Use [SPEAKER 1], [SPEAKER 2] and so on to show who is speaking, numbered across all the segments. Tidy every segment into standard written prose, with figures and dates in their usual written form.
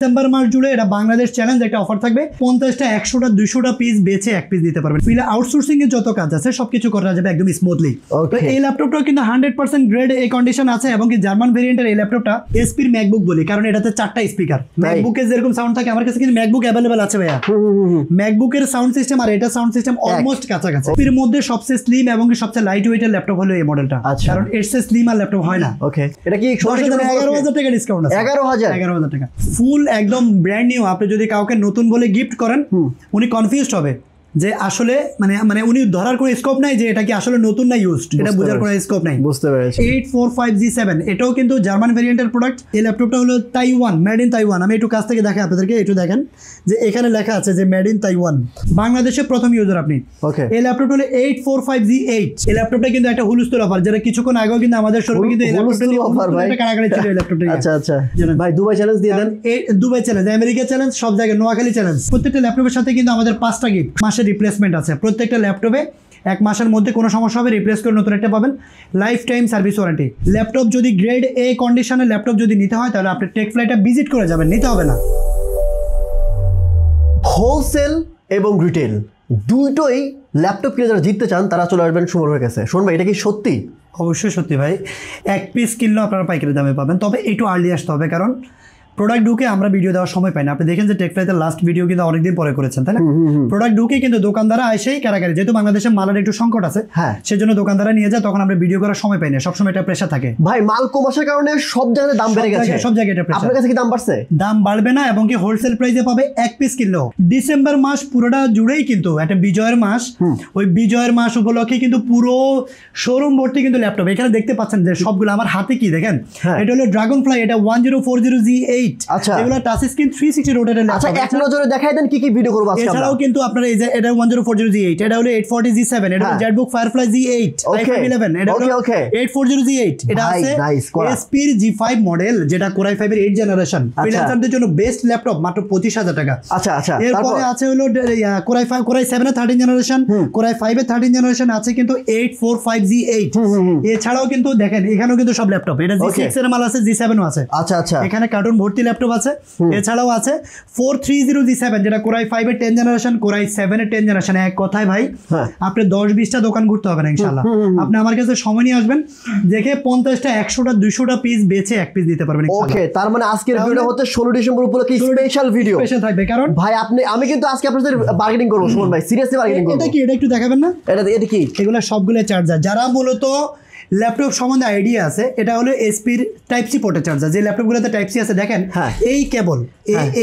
[SPEAKER 1] December মাস জুড়ে এটা Bangladesh challenge একটা অফার থাকবে 50টা 100টা 200টা পিস বেচে এক পিস দিতে পারবেন। ফিলে আউটসোর্সিং এর যত কাজ আছে সবকিছু করা যাবে একদম স্মুথলি। তো এই ল্যাপটপটাও কিন্তু 100% গ্রেড এ কন্ডিশন আছে এবং কি জার্মান ভেরিয়েন্টের এই ল্যাপটপটা এসপির ম্যাকবুক বলি, কারণ এটাতে 4টা স্পিকার। ম্যাকবুকে যেরকম সাউন্ড থাকে আমার কাছে কিন্তু ম্যাকবুক অ্যাভেলেবল আছে ভাইয়া। ম্যাকবুকের সাউন্ড সিস্টেম আর এটা সাউন্ড সিস্টেম অলমোস্ট কাছাকাছি। এর মধ্যে সবচেয়ে স্লিম এবং সবচেয়ে লাইট ওয়েটের ল্যাপটপ হলো এই মডেলটা, কারণ এর চেয়ে স্লিম আর ল্যাপটপ হয় না।
[SPEAKER 2] ওকে, এটা কি
[SPEAKER 1] 11,000 টাকা ডিসকাউন্ট আছে। 11,000 টাকা ফুল একদম ব্র্যান্ড নিউ। আপনি যদি কাউকে নতুন বলে গিফট করেন উনি কনফিউজড হবে যে আসলে মানে উনি ধরার কোনো স্কোপ নাই যে এটা কি আসলে নতুন না ইউজড, এটা বোঝার কোনো স্কোপ নাই।
[SPEAKER 2] বুঝতে পেরেছি।
[SPEAKER 1] 845G7 এটাও কিন্তু জার্মান ভেরিয়েন্টের প্রোডাক্ট। এই ল্যাপটপটা হলো তাইওয়ান, মেড ইন তাইওয়ান। আমি একটু কাছ থেকে দেখাই আপনাদেরকে, একটু দেখেন যে এখানে লেখা আছে যে মেড ইন তাইওয়ান। বাংলাদেশের প্রথম ইউজার আপনি।
[SPEAKER 2] ওকে,
[SPEAKER 1] এই ল্যাপটপটা হলো 845G8। এই ল্যাপটপটা কিন্তু একটা হুলস্থুল অফার, যেটা কিছুক্ষণ আগেও কিন্তু আমাদের শোরুমে কিন্তু এই ল্যাপটপটা নিয়ে অফার ভাই কারাগারে ছিল। এই ল্যাপটপটা
[SPEAKER 2] আচ্ছা আচ্ছা ভাই, দুবাই চ্যালেঞ্জ দিয়ে দেন।
[SPEAKER 1] এই দুবাই চ্যালেঞ্জ, আমেরিকা চ্যালেঞ্জ, সব জায়গায় নোয়াখালী চ্যালেঞ্জ। প্রত্যেকটা ল্যাপটপের সাথে কিন্তু আমাদের 5টা গিফট, মাসের রিপ্লেসমেন্ট আছে। প্রত্যেকটা ল্যাপটপে 1 মাসের মধ্যে কোনো সমস্যা হবে রিপ্লেস করে নতুন একটা পাবেন। Life time service warranty. Laptop যদি গ্রেড এ কন্ডিশনের ল্যাপটপ যদি নিতে হয় তাহলে আপনি টেক ফ্লাইটটা ভিজিট করে যাবেন, নিতে হবে না।
[SPEAKER 2] হোলসেল এবং রিটেল দুটোই ল্যাপটপ কিনে যারা জিততে চান তারা চলে আসবেন সুমন ভাইয়ের কাছে। সুমন ভাই, এটা কি সত্যি?
[SPEAKER 1] অবশ্যই সত্যি ভাই। 1 পিস কিনলেও আপনারা পাইকারি দামে পাবেন, তবে একটু আর্লি আসতে হবে, কারণ প্রোডাক্ট ঢুকে আমরা ভিডিও দেওয়ার সময় পাই না। আপনি দেখেন যে টেকফ্লাইতের লাস্ট ভিডিও কিন্তু অনেকদিন পরে করেছেন, তাই না? প্রোডাক্ট ঢুকে কিন্তু দোকানদারা এসেই কারাগারি, যেহেতু বাংলাদেশের মালের একটু সংকট আছে সেজন্য দোকানদারা নিয়ে যায়, তখন আমরা ভিডিও করার সময় পাই না। সবসময় এটা প্রেশার থাকে ভাই।
[SPEAKER 2] মাল কমাসের কারণে সব জায়গায় দাম বেড়ে গেছে,
[SPEAKER 1] সব জায়গায় এটা প্রেশার।
[SPEAKER 2] আপনার কাছে কি দাম বাড়ছে?
[SPEAKER 1] দাম বাড়বে না, এবং কি হোলসেল প্রাইসে পাবে 1 পিস কিনলেও। ডিসেম্বর মাস পুরোটা জুড়েই কিন্তু একটা বিজয়ের মাস। ওই বিজয়ের মাস উপলক্ষে কিন্তু পুরো শোরুম ভর্তি কিন্তু ল্যাপটপ। এখানে দেখতে পাচ্ছেন যে সবগুলো আমার হাতে কি দেখেন, এটা হলো ড্রাগন ফ্লাই, এটা 1040G8। আচ্ছা, এগুলো টাচ স্ক্রিন 360 রোটেটের ল্যাপটপ।
[SPEAKER 2] আচ্ছা, এক নজরে দেখাই দেন কি কি ভিডিও করব আজকে আমরা।
[SPEAKER 1] এছাড়াও কিন্তু আপনারা এই যে এটা 1040G8, এটা হলো 840G7, এটা হলো জেটবুক ফায়ারফ্লাই G8, i5-11, এটা হলো 840G8। এটা আছে এসপির G5 মডেল, যেটা কোর i5 এর 8 জেনারেশন। ফ্রিল্যান্সারদের জন্য বেস্ট ল্যাপটপ, মাত্র 25,000 টাকা।
[SPEAKER 2] আচ্ছা আচ্ছা,
[SPEAKER 1] এরপরে আছে হলো কোর i7 এর 13 জেনারেশন, কোর i5 এর 13 জেনারেশন আছে কিন্তু 845G8। এছাড়াও কিন্তু দেখেন এখানেও কিন্তু সব ল্যাপটপ, এটা G6 এর মাল আছে, G7 ও আছে। আচ্ছা আচ্ছা, এখানে কার্টুন ভর্তি ল্যাপটপ আছে। এছাড়াও আছে 430G7, যেটা কোর i5 এর 10 জেনারেশন, কোর i7 এর 10 জেনারেশন। এক কথায় ভাই আপনি 10-20টা দোকান ঘুরতে হবে না ইনশাআল্লাহ। আপনি আমার কাছে সময় নিয়ে আসবেন, দেখে 50টা 100টা 200টা পিস বেচে এক পিস দিতে পারবেন ইনশাআল্লাহ। ওকে,
[SPEAKER 2] তার মানে আজকের ভিডিও হচ্ছে 16 ডিসেম্বর উপলক্ষে স্পেশাল ভিডিও,
[SPEAKER 1] স্পেশাল থাকবে। কারণ
[SPEAKER 2] ভাই আমি কিন্তু আজকে আপনাদের বার্গেনিং করব সুমন ভাই, সিরিয়াসলি বার্গেনিং করব।
[SPEAKER 1] এটা কি, এটা একটু দেখাবেন না? এটা কি? এগুলো সবগুলো চার্জার। যারা মূলত ল্যাপটপ সম্বন্ধে আইডিয়া আছে, এটা হলো এসপির টাইপ সি পোর্টের চার্জার। যে ল্যাপটপগুলোতে টাইপ সি আছে দেখেন, এই কেবল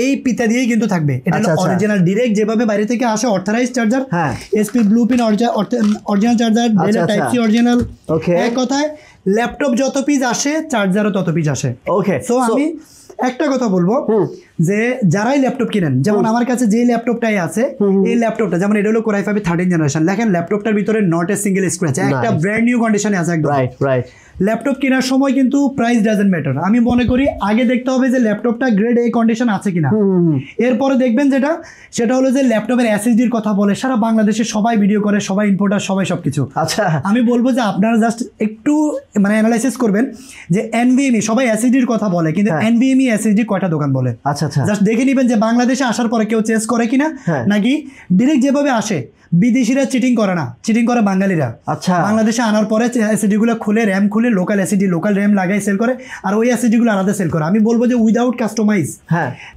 [SPEAKER 1] এই পিতা দিয়েই কিন্তু থাকবে। এটা হলো অরিজিনাল ডাইরেক্ট যেভাবে বাইরে থেকে আসে authorize charger. SP blue pin original charger, Dell type C original. এক কথায় ল্যাপটপ যত পিস আসে চার্জারও তত পিস আসে। ওকে, সো আমি একটা কথা বলবো যে যারাই ল্যাপটপ কিনেন, যেমন আমার কাছে যে ল্যাপটপটাই আছে, এই ল্যাপটপটা যেমন এটা হলো কোর i5 এর 13 জেনারেশন। দেখেন ল্যাপটপটার ভিতরে নট এ সিঙ্গেল স্ক্র্যাচ, একটা ব্র্যান্ড নিউ কন্ডিশনে আছে একদম। রাইট। ল্যাপটপ কেনার সময় কিন্তু প্রাইস ডাজন্ট ম্যাটার। আমি মনে করি আগে দেখতে হবে যে ল্যাপটপটা গ্রেড এ কন্ডিশন আছে কিনা। এরপরে দেখবেন সেটা হলো যে ল্যাপটপের এসএসডির কথা বলে সারা বাংলাদেশে সবাই ভিডিও করে, সবাই ইম্পোর্টার, সবাই সবকিছু। আচ্ছা, আমি বলবো যে আপনারা জাস্ট একটু অ্যানালাইসিস করবেন যে এনভিএমই, সবাই এসএসডির কথা বলে কিন্তু এনভিএমই এসএসডি কয়টা দোকান বলে। আচ্ছা আচ্ছা, জাস্ট দেখে নেবেন যে বাংলাদেশে আসার পরে কেউ চেঞ্জ করে কিনা, নাকি ডিরেক্ট যেভাবে আসে। বিদেশিরা চিটিং করে না, চিটিং করে বাঙালিরা। আচ্ছা, বাংলাদেশে আনার পরে এসএসডি গুলো খুলে, র্যাম খুলে, লোকাল এসএসডি, লোকাল র্যাম লাগাই সেল করে, আর ওই এসএসডি গুলো আলাদা সেল করে। আমি বলবো যে উইদাউট কাস্টমাইজ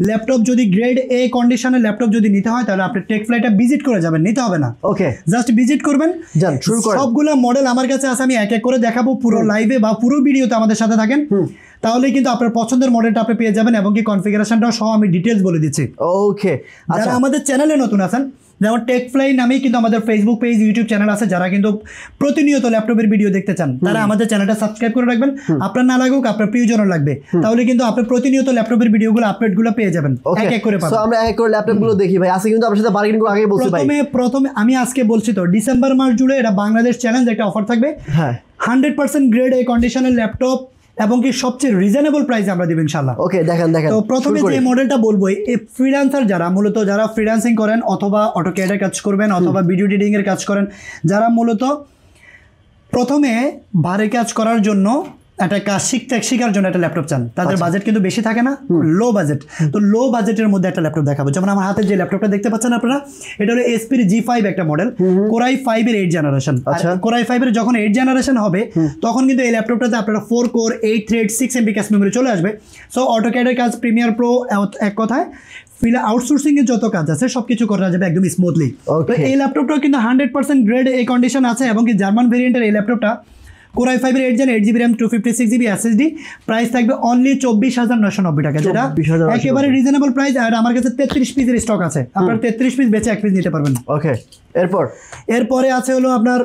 [SPEAKER 1] ল্যাপটপ যদি গ্রেড এ কন্ডিশনের ল্যাপটপ যদি নিতে হয় তাহলে আপনি টেক ফ্লাইটটা ভিজিট করে যাবেন, নিতে হবে না। ওকে, জাস্ট ভিজিট করবেন। সবগুলো মডেল আমার কাছে আছে, আমি এক এক করে দেখাবো পুরো লাইভে বা পুরো ভিডিওতে আমাদের সাথে থাকেন, তাহলে কিন্তু আপনার পছন্দের মডেলটা আপনি পেয়ে যাবেন, এবং কি কনফিগারেশনটাও সহ আমি ডিটেলস বলে দিচ্ছি। ওকে, যারা আমাদের চ্যানেলে নতুন আছেন, যেমন টেকফ্লাই নামেই কিন্তু আমাদের ফেসবুক পেজ, ইউটিউব চ্যানেল আছে, যারা কিন্তু প্রতিনিয়ত ল্যাপটপের ভিডিও দেখতে চান তারা আমাদের চ্যানেলটা সাবস্ক্রাইব করে রাখবেন। আপনার না লাগুক, আপনার প্রিয়জনের লাগবে, তাহলে কিন্তু আপনি প্রতিনিয়ত ল্যাপটপের ভিডিওগুলো, আপডেটগুলো পেয়ে যাবেন এক এক করে পাবেন। সো আমরা এক এক করে ল্যাপটপগুলো দেখি ভাই। আজকে কিন্তু আপনার সাথে বার্গেনিং করে আগেই বলছি ভাই। প্রথমে আমি আজকে বলছি তো, ডিসেম্বর মাস জুড়ে এটা বাংলাদেশ চ্যালেঞ্জ একটা অফার থাকবে। 100% গ্রেড এ কন্ডিশনের ল্যাপটপ এবং কি সবচেয়ে রিজনেবল প্রাইসে আমরা দিব ইনশাআল্লাহ। ওকে, দেখেন। তো প্রথমে যে মডেলটা বলবো, এই ফ্রিল্যান্সার যারা মূলত যারা ফ্রিল্যান্সিং করেন, অথবা অটোক্যাডের কাজ করবেন, অথবা ভিডিও এডিটিং এর কাজ করেন, যারা মূলত প্রথমে ভারী কাজ করার জন্য একটা কাজ শেখার জন্য একটা ল্যাপটপ চান, তাদের বাজেট কিন্তু বেশি থাকে না, লো বাজেট। তো লো বাজেটের মধ্যে একটা ল্যাপটপ দেখাবো। যেমন আমার হাতে যে ল্যাপটপটা দেখতে পাচ্ছেন আপনারা, এটা হলো এসপির G5 একটা মডেল, কোরাই 5 এর 8 জেনারেশন। কোরাই 5 এর যখন 8 জেনারেশন হবে তখন কিন্তু এই ল্যাপটপটাতে আপনারা 4 core 8 thread 6 MB cache memory চলে আসবে। সো অটোক্যাডের কাজ, প্রিমিয়ার প্রো, এক কথায় আউটসোর্সিং এর যত কাজ আছে সবকিছু করা যাবে একদম স্মুথলি। তো এই ল্যাপটপটাও কিন্তু 100% গ্রেড এ কন্ডিশন আছে, এবং কি জার্মান ভেরিয়েন্টের এই ল্যাপটপটা কোরাই 5 এর 8 gen 8GB RAM 256GB SSD, price থাকবে অনলি 24,990 টাকা, যেটা একেবারে রিজনেবল প্রাইস। আর আমার কাছে 33 পিসের স্টক আছে, আপনারা 33 পিস বেচে 1 পিস নিতে পারবেন।
[SPEAKER 2] ওকে,
[SPEAKER 1] এরপরে আছে হলো আপনার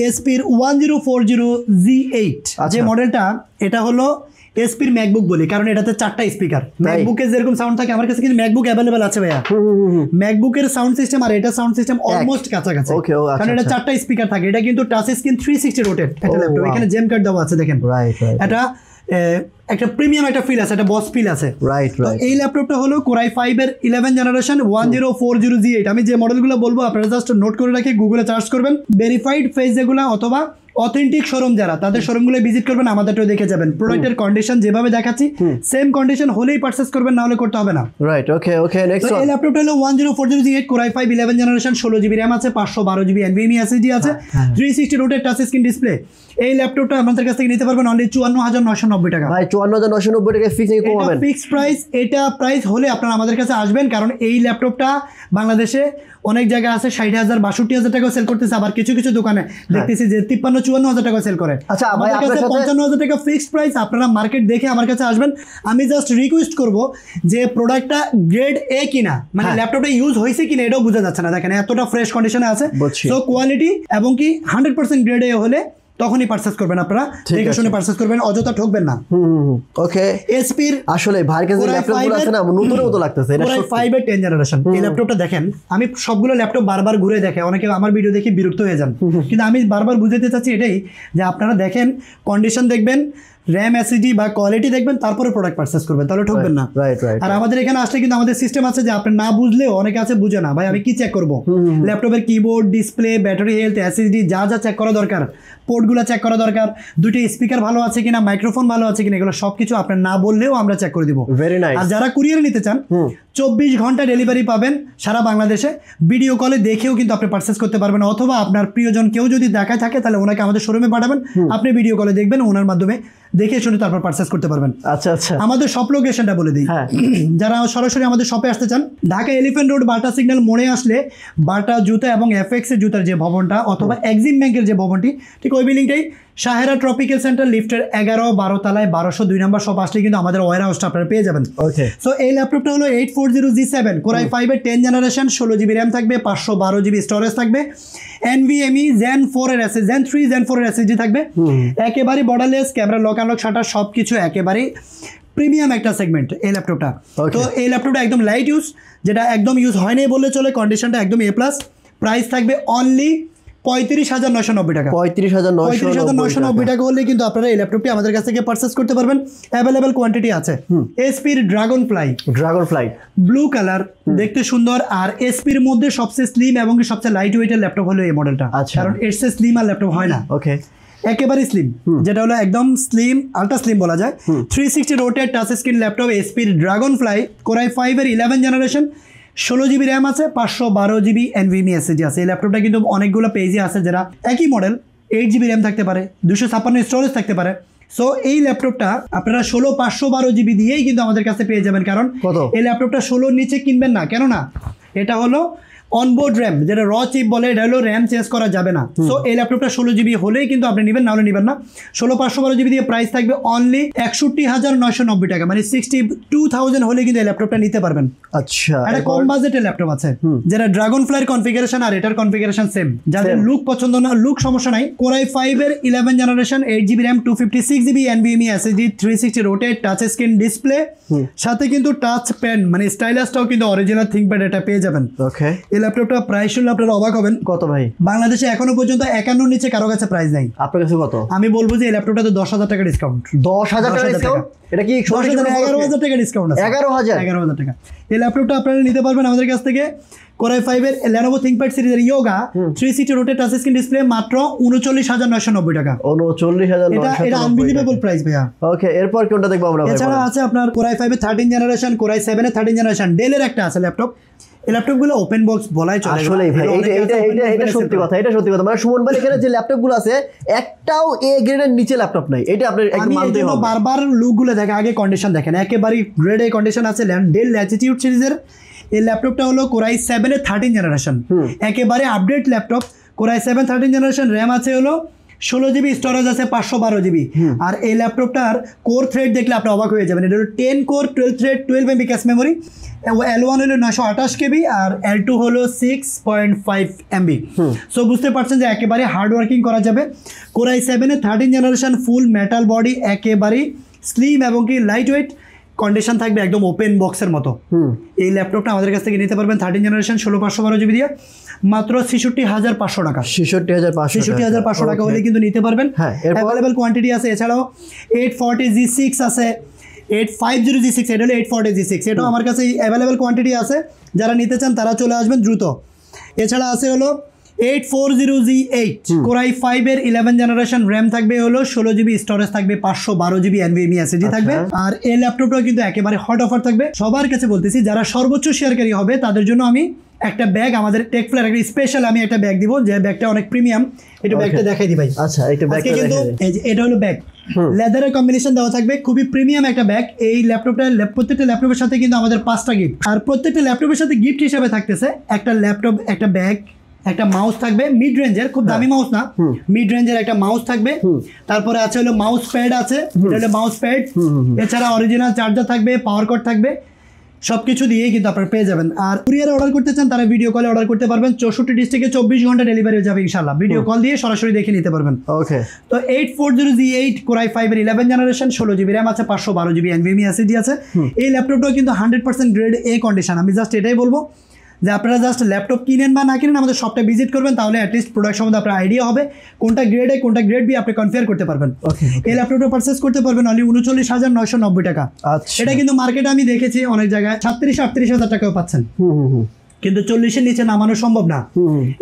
[SPEAKER 1] এসপির 1040G8 যে মডেলটা, এটা হলো এসপির ম্যাকবুক বলি, কারণ এটাতে 4টা স্পিকার। ম্যাকবুকের যেরকম সাউন্ড থাকে আমার কাছে কিন্তু ম্যাকবুক অ্যাভেলেবেল আছে ভাইয়া। ম্যাকবুকের সাউন্ড সিস্টেম আর এটা সাউন্ড সিস্টেম অলমোস্ট কাছাকাছি, কারণ এটা 4টা স্পিকার থাকে। এটা কিন্তু টাচ স্ক্রিন 360 রোটেট একটা ল্যাপটপ, এখানে জেম কার্ড দেওয়া আছে দেখেন। এটা একটা প্রিমিয়াম একটা ফিল আছে, একটা বস ফিল আছে। তো এই ল্যাপটপটা হলো কোরাই 5 এর 11 জেনারেশন 1040G8। আমি যে মডেলগুলো বলবো আপনারা জাস্ট নোট করে রাখি, গুগলে সার্চ করবেন, ভেরিফাইড ফেজ যেগুলো অথবা অথেন্টিক শোরুম যারা, তাদের শোরুমগুলো ভিজিট করবেন, আমাদেরটাও দেখে যাবেন। প্রোডাক্টের কন্ডিশন যেভাবে দেখাচ্ছি সেম কন্ডিশন হলেই পারচেজ করবেন, না হলে করতে হবে না।
[SPEAKER 2] রাইট, ওকে ওকে। নেক্সট
[SPEAKER 1] এই ল্যাপটপটা হলো 1040G8 core i 5 11 generation, 16GB RAM আছে, 512GB NVMe SSD আছে, 360 রোটেট টাচ স্ক্রিন ডিসপ্লে। এই ল্যাপটপটা আমাদের কাছ থেকে নিতে পারবেন অনলি 54,990 টাকা।
[SPEAKER 2] ভাই 54,990 টাকা ফিক্স নাকি কমাবেন?
[SPEAKER 1] Fix price. এটা প্রাইস হলে আপনারা আমাদের কাছে আসবেন, কারণ এই ল্যাপটপটা বাংলাদেশে অনেক জায়গা আছে 60,000 62,000 টাকাও সেল করতেছে, আবার কিছু কিছু দোকানে দেখতেছি যে 53-54,000 টাকা সেল করে।
[SPEAKER 2] আচ্ছা,
[SPEAKER 1] আমাদের কাছে 55,000 টাকা ফিক্সড প্রাইস। আপনারা মার্কেট দেখে আমার কাছে আসবেন। আমি জাস্ট রিকোয়েস্ট করব যে প্রোডাক্টটা গ্রেড এ কিনা, মানে ল্যাপটপটা ইউজ হয়েছে কিনা এটাও বোঝা যাচ্ছে না, দেখেন এতটা ফ্রেশ কন্ডিশনে আছে। সো কোয়ালিটি এবং কি 100% গ্রেড এ হলে তখনই পারচেজ করবেন, আপনারা দেখে শুনে পারচেজ করবেন, অযথা ঠকবেন না।
[SPEAKER 2] ওকে।
[SPEAKER 1] এসপির
[SPEAKER 2] আসলে ভাইয়ের কাছে ল্যাপটপগুলো আছে না, নতুনের মতো লাগতেছে। এটা
[SPEAKER 1] কোরাই 5 এর 10 জেনারেশন। এই ল্যাপটপটা দেখেন, আমি সবগুলো ল্যাপটপ বারবার ঘুরে দেখে, অনেকে আমার ভিডিও দেখে বিরক্ত হয়ে যান, কিন্তু আমি বারবার বুঝাতে চাচ্ছি এটাই যে আপনারা দেখেন, কন্ডিশন দেখবেন, র্যাম এসএসডি বা কোয়ালিটি দেখবেন, তারপরে প্রোডাক্ট পারচেজ করবেন, তাহলে ঠকবেন না। আর আমাদের এখানে আসলে কিন্তু আমাদের সিস্টেম আছে যে আপনি না বুঝলেও, অনেকে আছে বুঝে না, ভাই আমি কি চেক করব, ল্যাপটপের keyboard, display, battery health, SSD যা যা চেক করা দরকার, পোর্টগুলো চেক করা দরকার, দুটি স্পিকার ভালো আছে কিনা, মাইক্রোফোন ভালো আছে কিনা, এগুলো সবকিছু আপনার না বললেও আমরা চেক করে দিব।
[SPEAKER 2] Very nice.
[SPEAKER 1] আর যারা কুরিয়ারে নিতে চান 24 ঘন্টা ডেলিভারি পাবেন সারা বাংলাদেশে। ভিডিও কলে দেখেও কিন্তু আপনি পারচেজ করতে পারবেন, অথবা আপনার প্রিয়জন কেউ যদি দেখায় থাকে তাহলে ওনাকে আমাদের শোরুমে পাঠাবেন, আপনি ভিডিও কলে দেখবেন, ওনার মাধ্যমে দেখে শুনে তারপর পারচেজ করতে পারবেন।
[SPEAKER 2] আচ্ছা আচ্ছা।
[SPEAKER 1] আমাদের শপ লোকেশনটা বলে দিই, যারা সরাসরি আমাদের শপে আসতে চান, ঢাকা এলিফ্যান্ট রোড বাটা সিগন্যাল মোড়ে আসলে বাটা জুতা এবং এফএক্স এর জুতার যে ভবনটা, অথবা এক্সিম ব্যাংকের যে ভবনটি, ঠিক ওই বিল্ডিংটাই সাহেরা ট্রপিক্যাল সেন্টার লিফটের 11-12 তলায় 1202 নম্বর শপ আসলে কিন্তু আমাদের ওয়্যার হাউসটা আপনারা পেয়ে যাবেন। সো এই ল্যাপটপটা হলো 840G7 কোরাই 5 এর 10 জেনারেশন, 16GB RAM থাকবে, 512GB স্টোরেজ থাকবে, NVMe Zen 4 এর SSD, Zen 3 Zen 4 এর SSD থাকবে, একেবারে borderless, camera lock unlock shutter সবকিছু একেবারে প্রিমিয়াম একটা সেগমেন্ট এই ল্যাপটপটা। তো এই ল্যাপটপটা একদম লাইট ইউজ, যেটা একদম ইউজ হয়নি বললে চলে, কন্ডিশনটা একদম A+। প্রাইস থাকবে অনলি 35,990 টাকা। 35,990 টাকা হলে কিন্তু আপনারা এই ল্যাপটপটি আমাদের কাছ থেকে পারচেজ করতে পারবেন। অ্যাভেলেবেল কোয়ান্টিটি আছে। এসপির ড্রাগন ফ্লাই ব্লু কালার, দেখতে সুন্দর, আর এসপির মধ্যে সবচেয়ে স্লিম এবং সবচেয়ে লাইট ওয়েটের ল্যাপটপ হলো এই মডেলটা, কারণ এর চেয়ে স্লিম আর ল্যাপটপ হয় না। ওকে, একেবারে স্লিম, যেটা হলো একদম স্লিম, আল্ট্রা স্লিম বলা যায়। 360 রোটেট টাচ স্ক্রিন ল্যাপটপ, এসপির ড্রাগন ফ্লাই কোরাই 5 এর 11 জেনারেশন, 16GB RAM আছে, 512GB NVMe SSD আছে। এই ল্যাপটপটা কিন্তু অনেকগুলো পেজে আছে, যারা একই মডেল 8GB RAM থাকতে পারে, 256 স্টোরেজ থাকতে পারে। সো এই ল্যাপটপটা আপনারা 512GB দিয়েই কিন্তু আমাদের কাছে পেয়ে যাবেন, কারণ এই ল্যাপটপটা 16 নিচে কিনবেন না, কেননা এটা হলো অনবোর্ড র্যাম, যেটা র চিপ বলে, এটা হলো র্যাম চেঞ্জ করা যাবে না। সো এই ল্যাপটপটা 16GB হলেই কিন্তু আপনি নেবেন, না হলে নেবেন না। 512GB দিয়ে প্রাইস থাকবে অনলি 61,990 টাকা, মানে 62,000 হলে কিন্তু এই ল্যাপটপটা নিতে পারবেন। আচ্ছা, এটা কম বাজেটের ল্যাপটপ আছে, যেটা ড্রাগন ফ্লাইয়ের কনফিগারেশন আর এটার কনফিগারেশন সেম, যাদের লুক পছন্দ না, লুক সমস্যা নাই, কোরাই 5 এর 11 generation, 8GB RAM 256GB NVMe SSD, 360 rotate touch screen display, সাথে কিন্তু টাচ পেন মানে স্টাইলাসটাও কিন্তু অরিজিনাল থিংকপ্যাড এটা পেয়ে যাবেন। ওকে, এই ল্যাপটপটা প্রাইস শুনলে আপনারা অবাক হবেন।
[SPEAKER 2] কত ভাই?
[SPEAKER 1] বাংলাদেশে এখনো পর্যন্ত 51 নিচে কারো কাছে প্রাইস নাই।
[SPEAKER 2] আপনার কাছে কত?
[SPEAKER 1] আমি বলবো যে এই ল্যাপটপটা তো 10,000 টাকা ডিসকাউন্ট।
[SPEAKER 2] 10,000 টাকা ডিসকাউন্ট? এটা কি
[SPEAKER 1] 11,000 টাকা ডিসকাউন্ট আছে।
[SPEAKER 2] 11,000
[SPEAKER 1] টাকা। এই ল্যাপটপটা আপনারা নিতে পারবেন আমাদের কাছ থেকে। Core i5 এর Lenovo ThinkPad সিরিজের Yoga 360 rotate touch screen display মাত্র 39,990 টাকা।
[SPEAKER 2] 39,990
[SPEAKER 1] এটা আনবিলিভেবল প্রাইস ভাইয়া।
[SPEAKER 2] ওকে, এরপর কোনটা দেখবো আমরা?
[SPEAKER 1] এছাড়া আছে আপনার Core i5 এর 13 জেনারেশন, Core i7 এর 13 জেনারেশন, ডেলের একটা আছে ল্যাপটপ। এই ল্যাপটপগুলো ওপেন বক্স বলাই চলে।
[SPEAKER 2] আসলে ভাই এটা সত্যি কথা, এটা সত্যি কথা। মানে সুমন ভাই এখানে যে ল্যাপটপগুলো আছে একটাও এ গ্রেডের নিচে ল্যাপটপ নাই, এটা আপনি একদম মানতে হবে।
[SPEAKER 1] বারবার লুকগুলো দেখে, আগে কন্ডিশন দেখেন, একেবারে গ্রেড এ কন্ডিশন আছে। ডেল ল্যাটিটিউড সিরিজের এই ল্যাপটপটা হলো Core i7 এর 13 জেনারেশন, একেবারে update laptop. Core i7 13 generation, RAM আছে হলো 16 জিবি, স্টোরেজ আছে 512 জিবি। আর এই ল্যাপটপটার কোর থ্রেড দেখলে আপনি অবাক হয়ে যাবেন। এটা হলো 10 core 12 thread 12 MB cache memory. L1 হলো 928 কেবি আর L2 হলো 6.5 এমবি। সো বুঝতে পারছেন যে একেবারে হার্ড ওয়ার্কিং করা যাবে। Core i7 এর 13 জেনারেশন, ফুল মেটাল বডি, একেবারে স্লিম এবং কি লাইট ওয়েট, কন্ডিশন থাকবে একদম ওপেন বক্সের মতো। এই ল্যাপটপটা আমাদের কাছ থেকে নিতে পারবেন 13 জেনারেশন 16/512 জিবি দিয়ে মাত্র 66,500 টাকা। 66,500 টাকা হলে কিন্তু নিতে পারবেন। অ্যাভেলেবল কোয়ান্টিটি আছে। এছাড়াও 840 G6 আছে, 850 G6, এটা হলো 840 G6, এটাও আমার কাছে অ্যাভেলেবল কোয়ান্টিটি আছে। যারা নিতে চান তারা চলে আসবেন দ্রুত। এছাড়া আছে হলো 840 G8 Core i5 এর 11 জেনারেশন, র্যাম থাকবে হলো 16 জিবি, স্টোরেজ থাকবে 512 জিবি NVMe SSD থাকবে। আর এই ল্যাপটপটাও কিন্তু একেবারে হট অফার থাকবে। সবার কাছে বলতেছি, যারা সর্বোচ্চ শেয়ারকারী হবে তাদের জন্য আমি একটা ব্যাগ, আমাদের টেকফ্লার একটা স্পেশাল আমি একটা ব্যাগ দিব, যে ব্যাগটা অনেক প্রিমিয়াম। এটা ব্যাগটা দেখাই দি ভাই।
[SPEAKER 2] আচ্ছা, এটা ব্যাগটা
[SPEAKER 1] কিন্তু এটা হলো ব্যাগ, লেদারের কম্বিনেশন দেওয়া থাকবে, খুবই প্রিমিয়াম একটা ব্যাগ। এই ল্যাপটপটা প্রত্যেকটা ল্যাপটপের সাথে কিন্তু আমাদের 5টা গিফট, আর প্রত্যেকটা ল্যাপটপের সাথে গিফট হিসেবে থাকতেছে একটা ল্যাপটপ, একটা ব্যাগ, একটা মাউস থাকবে মিড রেঞ্জের, খুব দামি মাউস না, মিড রেঞ্জের একটা মাউস থাকবে। তারপরে আছে হলো মাউস প্যাড আছে, এটা হলো মাউস প্যাড। এছাড়া অরিজিনাল চার্জার থাকবে, পাওয়ার কর্ড থাকবে, সবকিছু দিয়ে কিন্তু আপনারা পেয়ে যাবেন। আর কুরিয়ারে অর্ডার করতে চান তারা ভিডিও কলে অর্ডার করতে পারবেন। 64 ডিস্ট্রিক্টে 24 ঘন্টা ডেলিভারি হয়ে যাবে ইনশাআল্লাহ। ভিডিও কল দিয়ে সরাসরি দেখে নিতে পারবেন।
[SPEAKER 2] ওকে,
[SPEAKER 1] তো 840 G8 Core i5 এর 11 জেনারেশন, 16 জিবি র্যাম আছে, 512 জিবি NVMe SSD আছে। এই ল্যাপটপটাও কিন্তু 100% গ্রেড এ কন্ডিশন। আমি জাস্ট এটাই বলবো যে আপনারা জাস্ট ল্যাপটপ কিনেন বা না কিনেন, আমাদের শপটা ভিজিট করবেন, তাহলে অ্যাটলিস্ট প্রোডাক্ট সম্বন্ধে আপনার আইডিয়া হবে কোনটা গ্রেড এ কোনটা গ্রেড বি আপনি কনফিয়ার করতে পারবেন। এই ল্যাপটপটা পারচেস করতে পারবেন অনলি 39,990 টাকা। এটা কিন্তু মার্কেটে আমি দেখেছি অনেক জায়গায় 37-38,000 টাকাও পাচ্ছেন, কিন্তু 40-এর নিচে নামানো সম্ভব না।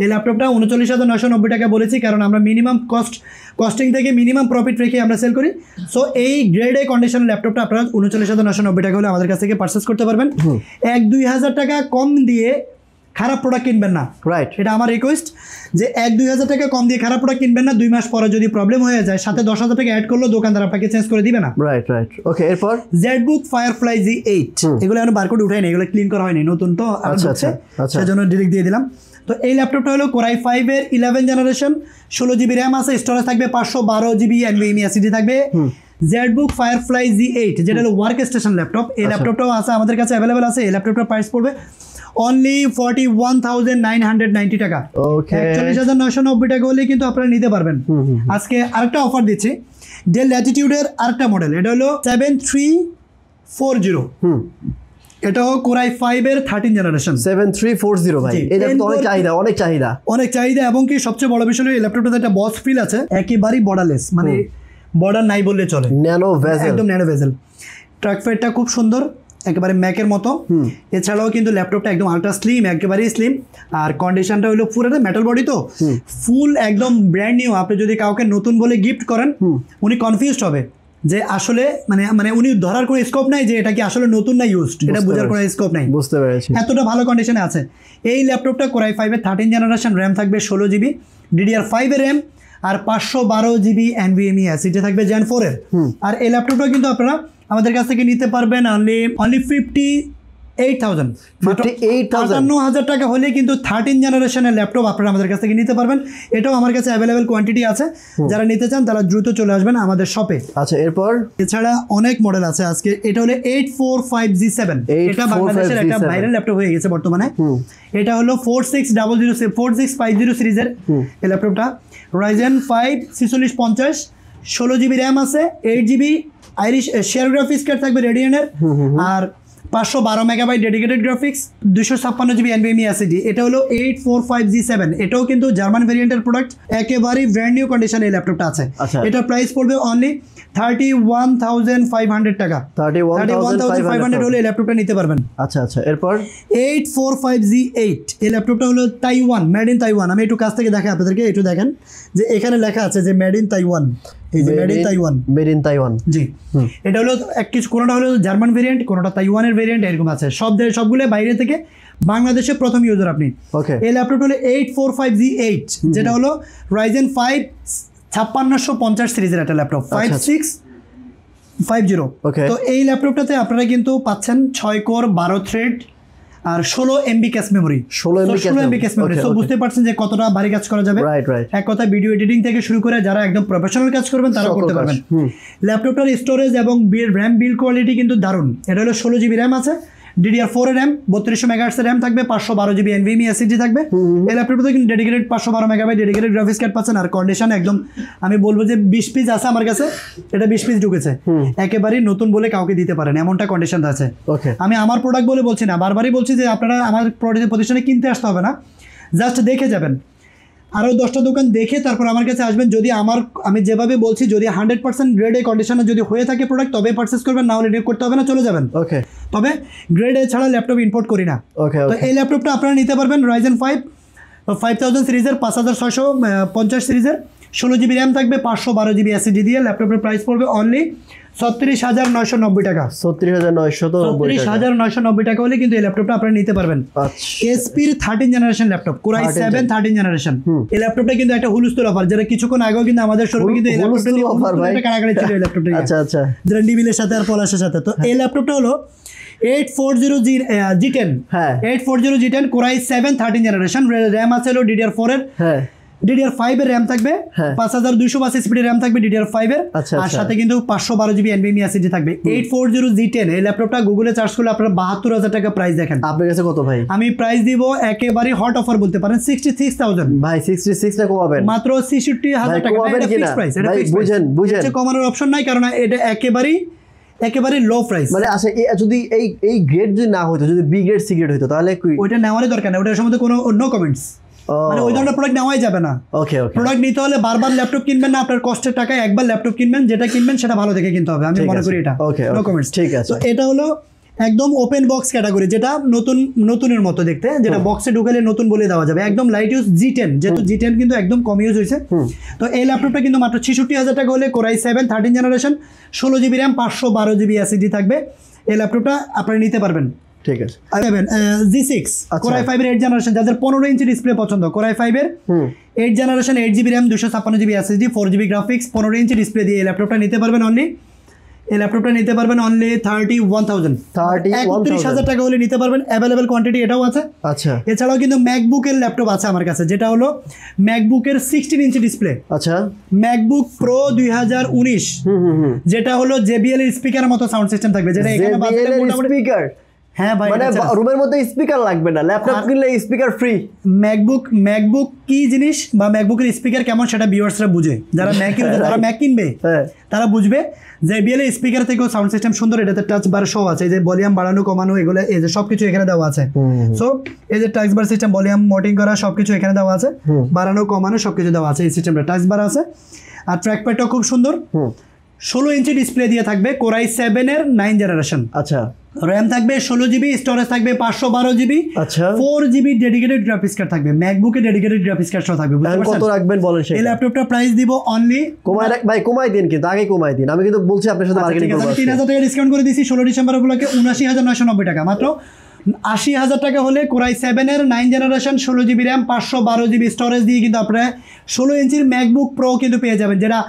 [SPEAKER 1] এই ল্যাপটপটা 39,990 টাকা বলেছি, কারণ আমরা মিনিমাম কস্টিং থেকে মিনিমাম প্রফিট রেখে আমরা সেল করি। সো এই গ্রেড এ কন্ডিশন ল্যাপটপটা আপনারা 39,990 টাকা হলে আমাদের কাছ থেকে পারচেস করতে পারবেন। 1-2 হাজার টাকা কম দিয়ে খারাপ প্রোডাক্ট কিনবেন না, রাইট? এটা আমার রিকোয়েস্ট যে 1-2 হাজার টাকা কম দিয়ে খারাপ প্রোডাক্ট কিনবেন না। 2 মাস পরে যদি প্রবলেম হয়ে যায়, সাথে 10,000 টাকা অ্যাড করলেও দোকানদার আপনাকে চেঞ্জ করে দিবে না,
[SPEAKER 2] রাইট রাইট। ওকে, এরপর
[SPEAKER 1] ZBook Firefly G8, এগুলো এখন বারকোড উঠাই না, এগুলো ক্লিন করা হয়নি, নতুন তো সেজন্য ডিরেক্ট দিয়ে দিলাম। তো এই ল্যাপটপটা হলো Core i5 এর 11 জেনারেশন, 16 জিবি র্যাম আছে, স্টোরেজ থাকবে 512 জিবি NVMe SSD থাকবে। ZBook Firefly G8 যেটা হলো ওয়ার্ক স্টেশন ল্যাপটপ, এই ল্যাপটপটাও আছে আমাদের কাছে অ্যাভেলেবেল আছে। এই ল্যাপটপটার প্রাইস পড়বে অনলি 41,990 টাকা। 41,990 টাকা হলে কিন্তু আপনারা নিতে পারবেন। আজকে আরেকটা অফার দিচ্ছি, ডেল ল্যাটিটিউডের আরেকটা মডেল, এটা হলো 7340। এটাও Core i5 এর 13 জেনারেশন।
[SPEAKER 2] 7340 ভাই, এটা তো অনেক চাহিদা এবং কি সবচেয়ে বড় বিষয় হলো এই ল্যাপটপটাতে একটা বস ফিল আছে, একেবারেই বর্ডারলেস, মানে বর্ডার নাই বললে চলে, ন্যানো ভেজেল, একদম ন্যানো ভেজেল। ট্র্যাকপ্যাডটা খুব সুন্দর, একেবারে ম্যাকের মতো। এছাড়াও কিন্তু ল্যাপটপটা একদম আলট্রা স্লিম, একেবারেই স্লিম। আর কন্ডিশনটা হলো পুরোটা মেটাল বডি, তো ফুল একদম ব্র্যান্ড নিউ। আপনি যদি কাউকে নতুন বলে গিফট করেন, উনি কনফিউজড হবে যে আসলে মানে উনি ধরার কোনো স্কোপ নাই যে এটা কি আসলে নতুন না ইউজড, এটা বোঝার কোনো স্কোপ নাই। বুঝতে পেরেছি, এতটা ভালো কন্ডিশনে আছে এই ল্যাপটপটা। Core i5 এর 13 জেনারেশন, র্যাম থাকবে 16 জিবি, DDR5 এর র্যাম, আর 512 জিবি NVMe SSD থাকবে Gen 4 এর। আর এই ল্যাপটপটা কিন্তু আপনারা আমাদের কাছ থেকে নিতে পারবেন অনলি 58,000 টাকা হলে কিন্তু 13 জেনারেশনের ল্যাপটপ আপনারা আমাদের কাছ থেকে নিতে পারবেন। এটাও আমার কাছে অ্যাভেলেবেল কোয়ান্টিটি আছে, যারা নিতে চান তারা দ্রুত চলে আসবেন আমাদের শপে। আচ্ছা, এরপর এছাড়া অনেক মডেল আছে আজকে। এটা হলো 845 G7, এটা বাংলাদেশের একটা ভাইরাল ল্যাপটপ হয়ে গেছে বর্তমানে। এটা হলো 4650 সিরিজের এই ল্যাপটপটা। Ryzen 5 4650, 16 জিবি র্যাম আছে, 8 GB Irish share graphics card থাকবে রেডিয়ানের, আর
[SPEAKER 1] 512 megabyte dedicated graphics, 256 GB NVMe SSD. এটা হলো 845G7, এটাও কিন্তু জার্মান ভেরিয়েন্টের প্রোডাক্ট, একেবারেই ব্র্যান্ড নিউ কন্ডিশনে এই ল্যাপটপটা আছে। এটা প্রাইস পড়বে অনলি 31,500 টাকা। 31,500 হলে এই ল্যাপটপটা নিতে পারবেন।
[SPEAKER 2] আচ্ছা আচ্ছা, এরপর
[SPEAKER 1] 845G8, এই ল্যাপটপটা হলো তাইওয়ান, মেড ইন তাইওয়ান। আমি একটু কাছ থেকে দেখাই আপনাদেরকে, একটু দেখেন যে এখানে লেখা আছে যে মেড ইন তাইওয়ান, এই যে made in Taiwan,
[SPEAKER 2] made in Taiwan.
[SPEAKER 1] জি, এটা হলো এক কিছু, কোনোটা হলো জার্মান ভেরিয়েন্ট, কোনোটা তাইওয়ানের ভেরিয়েন্ট, এরকম আছে। সবগুলো বাইরে থেকে, বাংলাদেশে প্রথম ইউজার আপনি। এই ল্যাপটপটা হলো 845G8, যেটা হলো Ryzen 5 5650 সিরিজের একটা ল্যাপটপ, 5650। তো এই ল্যাপটপটাতে আপনারা কিন্তু পাচ্ছেন 6 কোর 12 থ্রেড আর 16 MB cache memory. 16 MB cache memory. তো বুঝতে পারছেন যে কতটা ভারী কাজ করা যাবে। এক কথা, ভিডিও এডিটিং থেকে শুরু করে যারা একদম প্রফেশনাল কাজ করবেন তারা করতে পারবেন। ল্যাপটপটার স্টোরেজ এবং র্যাম বিল্ড কোয়ালিটি কিন্তু দারুণ। এটা হলো 16 জিবি র্যাম আছে, DDR4 এর র্যাম, 3200 মেগাহার্টজ এর র্যাম থাকবে, 512 জিবি এনভিএমই এসএসডি থাকবে। এই ল্যাপটপটাতে কিন্তু dedicated 512 megabyte dedicated graphics card পাচ্ছেন। আর কন্ডিশন একদম, আমি বলবো যে 20 পিস আছে আমার কাছে, এটা 20 পিস ঢুকেছে, একেবারেই নতুন বলে কাউকে দিতে পারেন এমনটা কন্ডিশন আছে। আমি আমার প্রোডাক্ট বলে বলছি না, বারবারই বলছি যে আপনারা আমার প্রতিষ্ঠানে কিনতে আসতে হবে না, জাস্ট দেখে যাবেন। আরও 10টা দোকান দেখে তারপর আমার কাছে আসবেন। যদি আমি যেভাবে বলছি, যদি 100% গ্রেড এ কন্ডিশনে যদি হয়ে থাকে প্রোডাক্ট, তবে পারচেস করবেন, না হলে রিড করতে হবে না, চলে যাবেন। তবে গ্রেড এ ছাড়া ল্যাপটপ ইম্পোর্ট করি না। তো এই ল্যাপটপটা আপনারা নিতে পারবেন Ryzen 5 5000 সিরিজের, 5650 সিরিজের, 16 জিবি র্যাম থাকবে, 512 জিবি এসএসডি দিয়ে। ল্যাপটপের প্রাইস পড়বে অনলি 36,990 টাকা। 36,990 টাকা হলে কিন্তু এই ল্যাপটপটা আপনারা নিতে পারবেন। এসপির 13 generation laptop, Core i7 13 generation. এই ল্যাপটপটা কিন্তু একটা হুলস্থুল অফার, যেটা কিছুক্ষণ আগেও কিন্তু আমাদের শোরুমে কিন্তু এই ল্যাপটপটা অফার ভাই কারাগারে ছিল এই ল্যাপটপটা। আচ্ছা আচ্ছা, দ্রন্ডি বিলের সাথে আর পলাশের সাথে। তো এই ল্যাপটপটা হলো 840G10, 840G10 Core i7 13 generation. RAM আছে হলো DDR4 এর, DDR5 এর র্যাম থাকবে, 5282 স্পিডের র্যাম থাকবে DDR5 এর, আর সাথে কিন্তু 512 জিবি এনভিএমই এসএসডি থাকবে। 840G10 এই ল্যাপটপটা গুগলে সার্চ করলে আপনারা 72,000 টাকা প্রাইস দেখেন। আপনার কাছে কত ভাই? আমি প্রাইস দিব একেবারে হট অফার বলতে পারেন 66,000। ভাই 66 টা কমাবেন, মাত্র 66,000 টাকা। এটা ফিক্সড প্রাইস, এটা বুঝেন এটা কমানোর অপশন নাই, কারণ এটা একেবারে লো প্রাইস। মানে আচ্ছা, যদি এই গ্রেড যদি না হতো, যদি বি গ্রেড সি গ্রেড হতো, তাহলে ওইটা নেওয়ারই দরকার না, ওটার সম্বন্ধে কোনো নো কমেন্টস। মানে ওই ধরনের প্রোডাক্ট নেওয়াই যাবে না। প্রোডাক্ট নিতে হলে বারবার ল্যাপটপ কিনবেন না, আপনার কষ্টের টাকায় একবার ল্যাপটপ কিনবেন, যেটা কিনবেন সেটা ভালো দেখে কিনতে হবে, আমি মনে করি এটা। নো কমেন্টস, ঠিক আছে। তো এটা হলো একদম ওপেন বক্স ক্যাটাগরি, যেটা নতুনের মতো দেখতে, যেটা বক্সে ঢুকালে নতুন বলে দেওয়া যাবে। একদম লাইট ইউজ G10, যেহেতু G10 কিন্তু একদম কম ইউজ হয়েছে। তো এই ল্যাপটপটা কিন্তু মাত্র 66,000 টাকা হলে Core i7 13 generation, 16 GB RAM, 512 GB SSD থাকবে। এই ল্যাপটপটা আপনারা নিতে পারবেন। ঠিক আছে। G6 Core i5 এর 8 জেনারেশন, যাদের 15 ইঞ্চি ডিসপ্লে পছন্দ, Core i5 এর 8 generation, 8 GB RAM, 256 GB SSD, 4 GB graphics, 15 inch display দিয়ে এই ল্যাপটপটা নিতে পারবেন অনলি। এই ল্যাপটপটা নিতে পারবেন অনলি 31,000, 31,000 টাকা হলে নিতে পারবেন। অ্যাভেলেবেল কোয়ান্টিটি এটাও আছে। আচ্ছা, এছাড়াও কিন্তু ম্যাকবুকের ল্যাপটপ আছে আমার কাছে, যেটা হলো ম্যাকবুকের 16 ইঞ্চি ডিসপ্লে। আচ্ছা, ম্যাকবুক প্রো 2019, যেটা হলো JBL এর স্পিকারের মতো সাউন্ড সিস্টেম থাকবে, যেটা এখানে বাজারে মোটামুটি স্পিকার। হ্যাঁ ভাই, মানে রুমের মধ্যে স্পিকার লাগবে না, ল্যাপটপ কিনলে স্পিকার ফ্রি। ম্যাকবুক কি জিনিস বা ম্যাকবুকের স্পিকার কেমন সেটা ভিউয়ার্সরা বুঝে, যারা ম্যাক কিনবে তারা বুঝবে। JBL এর স্পিকার থেকেও সাউন্ড সিস্টেম সুন্দর। এটাতে টাচ বার শো আছে, এই যে ভলিউম বাড়ানো কমানো এগুলো, এই যে সবকিছু এখানে দেওয়া আছে। সো এই যে টাচ বার সিস্টেম, ভলিউম মোটিং করা সবকিছু এখানে দেওয়া আছে, বাড়ানো কমানো সবকিছু দেওয়া আছে এই সিস্টেমটা। টাচ বার আছে, আর ট্র্যাকপ্যাডটাও খুব সুন্দর। 16 ইঞ্চি ডিসপ্লে দিয়ে থাকবে, Core i7 এর 9 জেনারেশন। আচ্ছা, র্যাম থাকবে 16 জিবি, স্টোরেজ থাকবে 512 GB, 4 GB dedicated graphics card থাকবে, ম্যাকবুকে ডেডিকেটেড গ্রাফিক্স কার্ড সহ থাকবে। কত রাখবেন বলেন? এই ল্যাপটপটা প্রাইস দিব অনলি, কমাই দিন, কিন্তু আগে কমাই দিন, আমি কিন্তু বলছি আপনার সাথে মার্কেটিং করব। 3,000 টাকা ডিসকাউন্ট করে দিয়েছি 16 ডিসেম্বর উপলক্ষে, 79,990 টাকা। মাত্র 80,000 টাকা হলে Core i7 এর 9 generation, 16 GB RAM, 512 GB storage দিয়ে কিন্তু আপনারা 16 ইঞ্চির ম্যাকবুক প্রো কিন্তু পেয়ে যাবেন, যেটা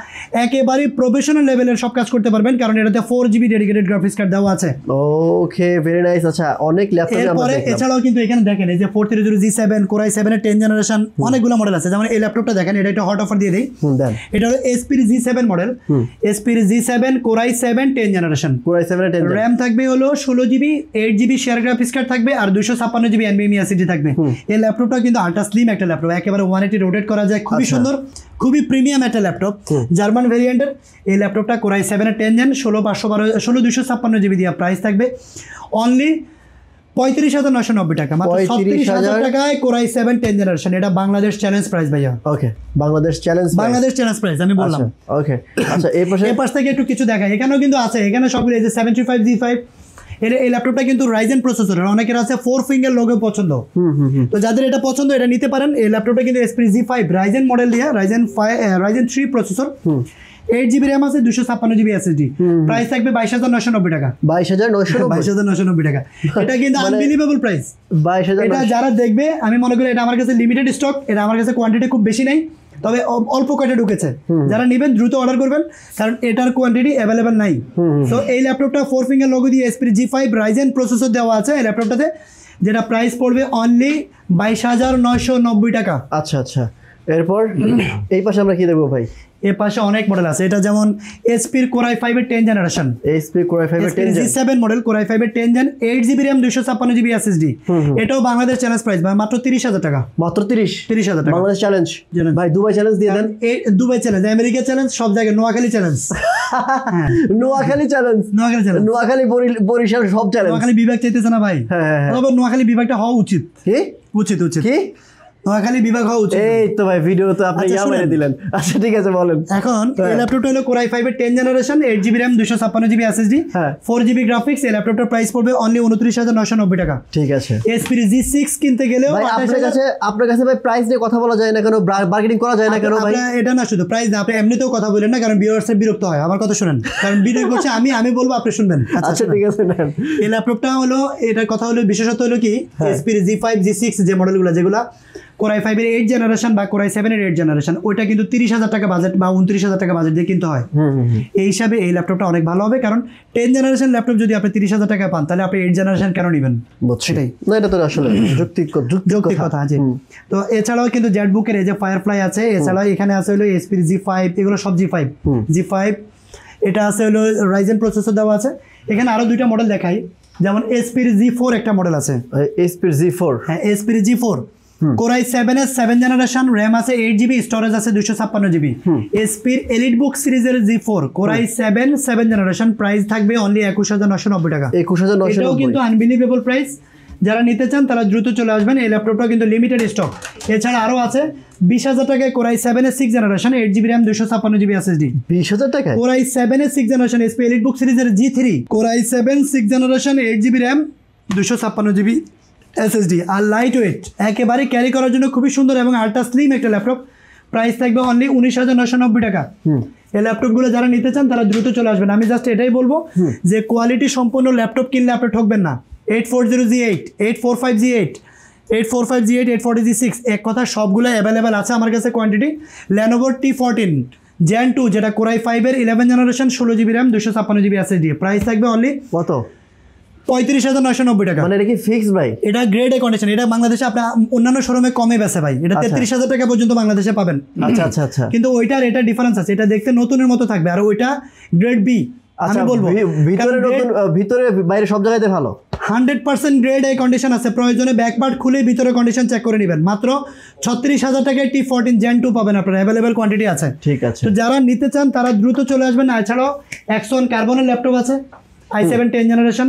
[SPEAKER 1] একেবারে প্রফেশনাল লেভেলের সব কাজ করতে পারবেন, কারণ এটাতে 4 জিবি ডেডিকেটেড গ্রাফিক্স কার্ড দেওয়া আছে। ওকে, ভেরি নাইস। আচ্ছা, অনেক ল্যাপটপে আমরা দেখলাম। এছাড়াও কিন্তু এখানে দেখেন, এই যে 430G7 Core i7 এর 10 জেনারেশন, অনেকগুলো মডেল আছে। যেমন এই ল্যাপটপটা দেখেন, এটা একটা হট অফার দিয়ে দেই। এটা হলো SPর G7 মডেল, SPর G7 Core i7 10 generation, Core i7 এর 10 র্যাম থাকবে হলো 16 GB, 8 GB share graphics card processor থাকবে আর 256 জিবি NVMe SSD থাকবে। এই ল্যাপটপটা কিন্তু আল্ট্রা স্লিম একটা ল্যাপটপ, একেবারে 180 রোটেট করা যায়, খুবই সুন্দর, খুবই প্রিমিয়াম একটা ল্যাপটপ, জার্মান ভেরিয়েন্টের। এই ল্যাপটপটা Core i7 এর 10 জেন 16512 জিবি দিয়ে প্রাইস থাকবে অনলি 35,990 টাকা, মাত্র 36,000 টাকায় Core i7 10 জেনারেশন। এটা বাংলাদেশ চ্যালেঞ্জ প্রাইস ভাইয়া।
[SPEAKER 2] ওকে, বাংলাদেশ চ্যালেঞ্জ প্রাইস আমি বললাম। ওকে, আচ্ছা এই পাশ থেকে একটু কিছু দেখাই। এখানেও কিন্তু আছে, এখানে সবগুলো এই যে 735G5 এই ল্যাপটপটা কিন্তু রাইজেন প্রসেসরের, অনেকের আছে 4 ফিঙ্গার লোগো পছন্দ, তো যাদের এটা পছন্দ এটা নিতে পারেন। এই ল্যাপটপটা কিন্তু Esprit G5 রাইজেন মডেল দিয়ে, রাইজেন 3 প্রসেসর, 8GB RAM আছে, 256GB SSD, প্রাইস থাকবে 22,990 টাকা। 22,990 টাকা, এটা কিন্তু আনবিলিভেবল প্রাইস। 22,000 এটা যারা দেখবে, আমি মনে করি এটা আমার কাছে লিমিটেড স্টক, এটা আমার কাছে কোয়ান্টিটি খুব বেশি নেই, তবে অল্প কয়টা ঢুকেছে। যারা নেবেন দ্রুত অর্ডার করবেন, কারণ এটার কোয়ান্টিটি অ্যাভেলেবেল নাই। তো এই ল্যাপটপটা 4 ফিঙ্গার লোগো দিয়ে Esprit G5 রাইজেন প্রসেসর দেওয়া আছে এই ল্যাপটপটাতে, যেটা প্রাইস পড়বে অনলি 22,990 টাকা। আচ্ছা আচ্ছা, এরপর এই পাশে আমরা কি দেখবো ভাই?
[SPEAKER 1] এর পাশে অনেক মডেল আছে। এটা যেমন Esprit Core i5 এর 10 জেনারেশন,
[SPEAKER 2] Esprit Core i5 এর 10 gen
[SPEAKER 1] G7 model, Core i5 এর 10 gen, 8GB RAM 256GB SSD। এটাও বাংলাদেশ চ্যালেঞ্জ প্রাইস ভাই, মাত্র 30,000 টাকা। মাত্র 30,000 টাকা
[SPEAKER 2] বাংলাদেশ চ্যালেঞ্জ ভাই। দুবাই চ্যালেঞ্জ দিয়ে দেন।
[SPEAKER 1] দুবাই চ্যালেঞ্জ, আমেরিকা চ্যালেঞ্জ, সব জায়গায়। নোয়াখালী চ্যালেঞ্জ,
[SPEAKER 2] নোয়াখালী চ্যালেঞ্জ, নোয়াখালী বরিশাল সব চ্যালেঞ্জ।
[SPEAKER 1] নোয়াখালী বিভাগ চাইতেছে না ভাই, তবে নোয়াখালী বিভাগটা হওয়া উচিত। উচিত কি নোয়াখালী বিভাগ হওয়া উচিত।
[SPEAKER 2] এই তো ভাই ভিডিও তো আপনি মেরে দিলেন। আচ্ছা ঠিক আছে, বলেন।
[SPEAKER 1] এখন এই ল্যাপটপটা হলো Core i5 এর 10 generation, 8GB RAM 256GB SSD, 4GB graphics. এই ল্যাপটপটার প্রাইস পড়বে অনলি 29,990 টাকা। ঠিক আছে। Esprit G6 কিনতে গেলেও
[SPEAKER 2] আপনার কাছে ভাই প্রাইস নিয়ে কথা বলা যায় না কেন, বার্গেনিং করা যায় না কেন ভাই?
[SPEAKER 1] এটা না, শুধু প্রাইস না, আপনি এমনিতেও কথা বলেন না, কারণ ভিউয়ার্সরা বিরক্ত হয়। আমার কথা শুনেন, কারণ ভিডিও করছে আমি বলবো, আপনি শুনবেন।
[SPEAKER 2] আচ্ছা ঠিক আছে।
[SPEAKER 1] এই ল্যাপটপটা হলো, এটার কথা হলো, বিশেষত হলো কি Esprit G5 G6 যে মডেলগুলো, যেগুলা Core i5 এর 8 জেনারেশন বা Core i7 এর 8 জেনারেশন, ওইটা কিন্তু 30,000 টাকা বাজেট বা 29,000 টাকা বাজেট দিয়ে কিনতে হয়। এই হিসাবে এই ল্যাপটপটা অনেক ভালো হবে, কারণ 10 জেনারেশন ল্যাপটপ যদি আপনি 30,000 টাকা পান, তাহলে আপনি 8 জেনারেশন কেন নেবেন? সেটাই না, এটা তো আসলে যৌক্তিক কথা আছে। তো এছাড়াও কিন্তু জেটবুকের এই যে Firefly আছে, এছাড়াও এখানে আছে হলো Esprit G5, এগুলো সব G5, এটা আছে হলো রাইজেন প্রসেসর দেওয়া আছে। এখানে আরো দুইটা মডেল দেখাই, যেমন Esprit G4 একটা মডেল আছে। Esprit G4, হ্যাঁ Esprit G4 Core i7 এর 7 জেনারেশন, RAM আছে 8GB, স্টোরেজ আছে 256GB। Esprit EliteBook সিরিজের G4 Core i7 7 generation, price থাকবে অনলি 21,990 টাকা। 21,990, এটাও কিন্তু আনবিলিভেবল প্রাইস। যারা নিতে চান তারা দ্রুত চলে আসবেন, এই ল্যাপটপটা কিন্তু লিমিটেড স্টক। এছাড়া আরো আছে 20,000 টাকায় Core i7 এর 6 generation, 8GB RAM 256GB SSD। 20,000 টাকায় Core i7 এর 6 জেনারেশন, Esprit EliteBook সিরিজের G3 Core i7 6 generation, 8GB RAM 256GB SSD, আর লাইট ওয়েট, একেবারে ক্যারি করার জন্য খুবই সুন্দর এবং আল্ট্রা স্লিম একটা ল্যাপটপ। প্রাইস থাকবে অনলি 19,990 টাকা। এই ল্যাপটপগুলো যারা নিতে চান তারা দ্রুত চলে আসবেন। আমি জাস্ট এটাই বলবো যে কোয়ালিটি সম্পন্ন ল্যাপটপ কিনলে আপনি ঠকবেন না। 840G8, 845G8, 845G8, 840G6, এক কথা সবগুলো অ্যাভেলেবেল আছে আমার কাছে কোয়ান্টিটি। Lenovo T14 Gen 2, যেটা Core i5 এর 11 generation, 16GB RAM 256GB SSD, price থাকবে অনলি কত? 35,990 টাকা। মানে এটা কি ফিক্সড ভাই? এটা গ্রেড এ কন্ডিশন, এটা বাংলাদেশে আপনার অন্যান্য শোরুমে কমে বেচে ভাই, এটা 33,000 টাকা পর্যন্ত বাংলাদেশে পাবেন। আচ্ছা আচ্ছা আচ্ছা, কিন্তু ওইটার এটা ডিফারেন্স আছে, এটা দেখতে নতুনের মতো থাকবে, আর ওইটা গ্রেড বি। আমি বলবো ভিতরে নতুন, ভিতরে বাইরে সব জায়গাতে ভালো। 100% গ্রেড এ কন্ডিশন আছে, প্রয়োজনে ব্যাক পার্ট খুলে ভিতরে কন্ডিশন চেক করে নেবেন। মাত্র 36,000 টাকায় T14 Gen 2 পাবেন আপনারা, অ্যাভেলেবেল কোয়ান্টিটি আছে। ঠিক আছে, তো যারা নিতে চান তারা দ্রুত চলে আসবেন। এছাড়াও Axon কার্বনের ল্যাপটপ আছে, i7 10 জেনারেশন।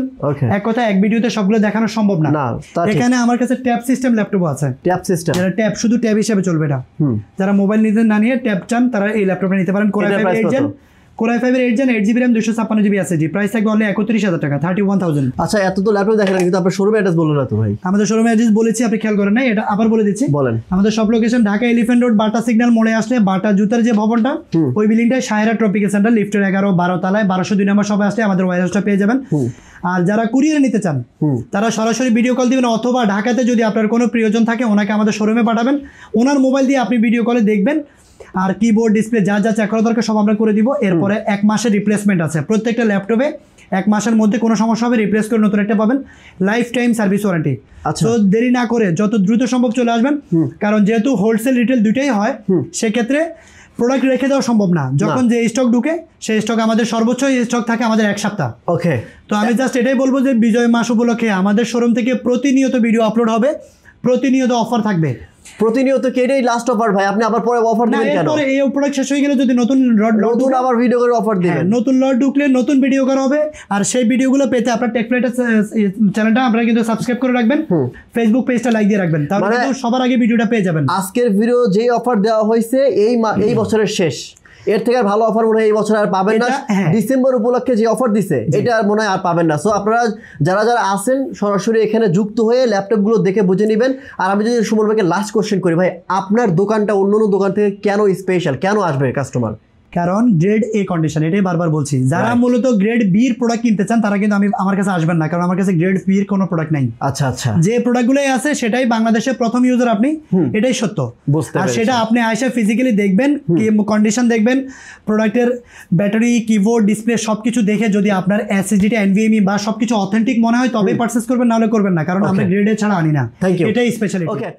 [SPEAKER 1] এক কথা এক ভিডিওতে সবগুলো দেখানো সম্ভব না। এখানে আমার কাছে ট্যাব সিস্টেম ল্যাপটপ আছে, ট্যাব সিস্টেম, যারা ট্যাব শুধু ট্যাব হিসেবে চলবে এটা, যারা মোবাইল নিতে না নিয়ে ট্যাব চান তারা এই ল্যাপটপটা নিতে পারেন। Core i5 8 gen, Core i5 এর 8 gen, 8GB RAM 256GB SSD, price থাকবে অনলি 31,000 টাকা, 31,000। আচ্ছা, এত তো ল্যাপটপ দেখালেন, কিন্তু আপনার শোরুম অ্যাড্রেস বললেন না তো ভাই? আমাদের শোরুম অ্যাড্রেস বলেছি, আপনি খেয়াল করেন না, এটা আবার বলে দিচ্ছি। বলেন। আমাদের সব লোকেশন ঢাকা এলিফ্যান্ট রোড, বাটা সিগন্যাল মোড়ে আসলে বাটা জুতার যে ভবনটা, ওই বিল্ডিংটায় সায়রা ট্রপিক্যাল সেন্টার, লিফটের 11 12 তলায় 1202 নম্বর সবাই আসলে আমাদের ওয়্যারহাউসটা পেয়ে যাবেন। আর যারা কুরিয়ারে নিতে চান তারা সরাসরি ভিডিও কল দিবেন, অথবা ঢাকাতে যদি আপনার কোনো প্রিয়জন থাকে ওনাকে আমাদের শোরুমে পাঠাবেন, ওনার মোবাইল দিয়ে আপনি ভিডিও কলে দেখবেন। আর কিবোর্ড ডিসপ্লে যা যা চেক করা দরকার সব আমরা করে দিব। এরপরে 1 মাসের রিপ্লেসমেন্ট আছে, প্রত্যেকটা ল্যাপটপে 1 মাসের মধ্যে কোনো সমস্যা হবে রিপ্লেস করে নতুন একটা পাবেন, লাইফ টাইম সার্ভিস ওয়ারেন্টি। তো দেরি না করে যত দ্রুত সম্ভব চলে আসবেন, কারণ যেহেতু হোলসেল রিটেল দুইটাই হয়, সেক্ষেত্রে প্রোডাক্ট রেখে দেওয়া সম্ভব না। যখন যে স্টক ঢুকে সেই স্টক আমাদের সর্বোচ্চ স্টক থাকে আমাদের 1 সপ্তাহ।
[SPEAKER 2] ওকে,
[SPEAKER 1] তো আমি জাস্ট এটাই বলবো যে বিজয় মাস উপলক্ষে আমাদের শোরুম থেকে প্রতিনিয়ত ভিডিও আপলোড হবে, প্রতিনিয়ত অফার থাকবে।
[SPEAKER 2] প্রতিনিয়ত কেটেই লাস্ট অফার ভাই, আপনি আবার পরে অফার দিবেন কেন?
[SPEAKER 1] পরে এই প্রোডাক্ট শেষ হয়ে গেলে যদি নতুন
[SPEAKER 2] আবার ভিডিও করে অফার দিবেন,
[SPEAKER 1] নতুন লট ঢুকলে নতুন ভিডিও করা হবে। আর সেই ভিডিওগুলো পেতে আপনার টেকপ্লেটের চ্যানেলটা আপনারা কিন্তু সাবস্ক্রাইব করে রাখবেন, ফেসবুক পেজটা লাইক দিয়ে রাখবেন, তাহলে কিন্তু সবার আগে ভিডিওটা পেয়ে যাবেন।
[SPEAKER 2] আজকের ভিডিও যেই অফার দেওয়া হয়েছে এই বছরের শেষ, এর থেকে আর ভালো অফার মনে হয় এই বছর আর পাবেন না। ডিসেম্বর উপলক্ষে যে অফার দিছে এটা আর মনে হয় আর পাবেন না। সো আপনারা যারা যারা আসেন সরাসরি এখানে যুক্ত হয়ে ল্যাপটপগুলো দেখে বুঝে নেবেন। আর আমি যদি সুমন ভাইকে লাস্ট কোশ্চেন করি, ভাই আপনার দোকানটা অন্য অন্য দোকান থেকে কেন স্পেশাল, কেন আসবে কাস্টমার?
[SPEAKER 1] কারণ গ্রেড এ কন্ডিশন, এটাই বারবার বলছি, যারা মূলত গ্রেড বি এর প্রোডাক্ট কিনতে চান তারা কিন্তু আমার কাছে আসবেন না, কারণ আমার কাছে গ্রেড বি এর কোনো প্রোডাক্ট নাই।
[SPEAKER 2] আচ্ছা আচ্ছা,
[SPEAKER 1] যে প্রোডাক্টগুলোই আছে সেটাই বাংলাদেশের প্রথম ইউজার আপনি, এটাই সত্য। আর সেটা আপনি আইসা ফিজিক্যালি দেখবেন, কন্ডিশন দেখবেন, প্রোডাক্টের ব্যাটারি, কিবোর্ড, ডিসপ্লে সবকিছু দেখে যদি আপনার এসএসডি, এনভিএমই বা সবকিছু অথেন্টিক মনে হয় তবেই পারচেজ করবেন, নাহলে করবেন না, কারণ আমরা গ্রেড এ ছাড়া আনি না, এটাই স্পেশালিটি।
[SPEAKER 2] ওকে।